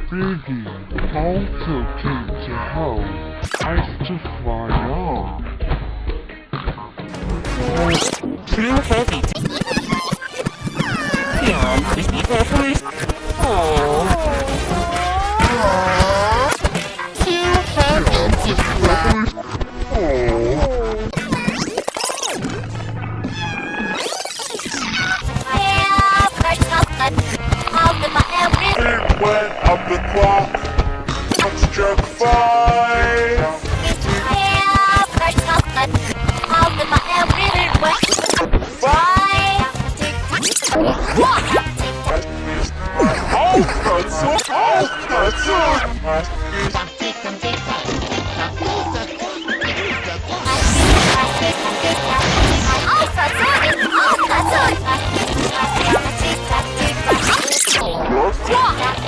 Biggie, also came to help ice to fly off. Too heavy. Yeah, please. Oh. Too heavy to fly. It went up the clock. Struck 5. What?